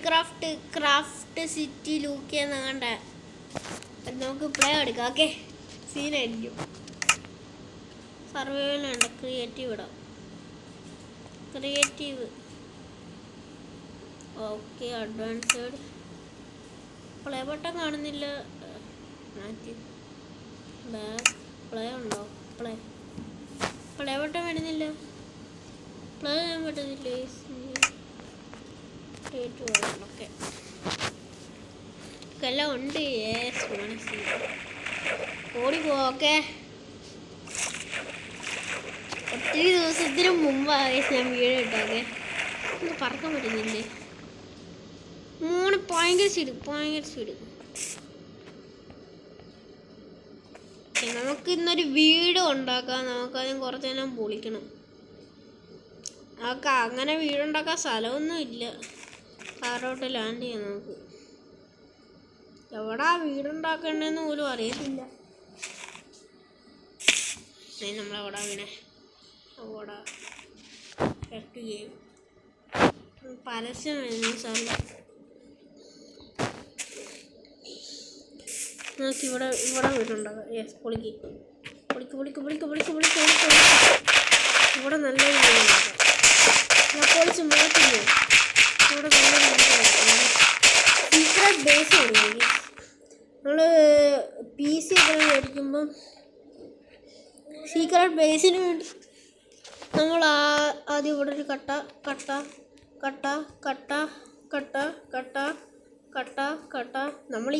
Craft city Luke എന്നാണ്ട. നമുക്ക് play എടുക്കാം. Okay, സീനായിരിക്കും. സർവൈവലുണ്ട്. Creative ഇടാം. Creative okay. Advanced. Play button കാണുന്നില്ല. മാറ്റി ബാക്ക്. പ്ലേ ഉണ്ടോ? പ്ലേ ബട്ടൺ വരുന്നില്ല. പ്ലേ ചെയ്യാൻ പറ്റുന്നില്ല. ഓക്കെ, എല്ലാം ഉണ്ട്. ഓടിപ്പോ. ഓക്കെ, ഒത്തിരി ദിവസത്തിന് മുമ്പാണ് ഞാൻ വീഡിയോ ഇട്ടോക്കെ. ഒന്ന് പറക്കാൻ പറ്റുന്നില്ലേ? ഭയങ്കര സ്പീഡ്. നമുക്ക് ഇന്നൊരു വീട് ഉണ്ടാക്കാം. നമുക്കതിന് കുറച്ച് നേരം പൊളിക്കണം. അങ്ങനെ വീടുണ്ടാക്കാൻ സ്ഥലമൊന്നും ഇല്ല. കാറോട്ട് ലാൻഡ് ചെയ്യാം. നമുക്ക് എവിടാ വീടുണ്ടാക്കണ്ടെന്ന് പോലും അറിയത്തില്ല. നമ്മളെവിടാ വീണേ? അവിടെ പരസ്യം വരുന്നു സാറിന്. നമുക്ക് ഇവിടെ വീടുണ്ടാക്കാം. യെസ്, പൊളിക്ക്. ഇവിടെ നല്ലൊരു വീടുണ്ടാക്കാം. ഞാൻ പൊളിച്ച് മാറ്റില്ലേ? ഇവിടെ നല്ലൊരു സീക്രട്ട് ബേസ് ആണ്. നമ്മൾ PC ഒക്കെ മേടിക്കുമ്പം സീക്രട്ട് ബേസിന് വേണ്ടി നമ്മൾ ആദ്യം ഇവിടെ ഒരു കട്ട നമ്മൾ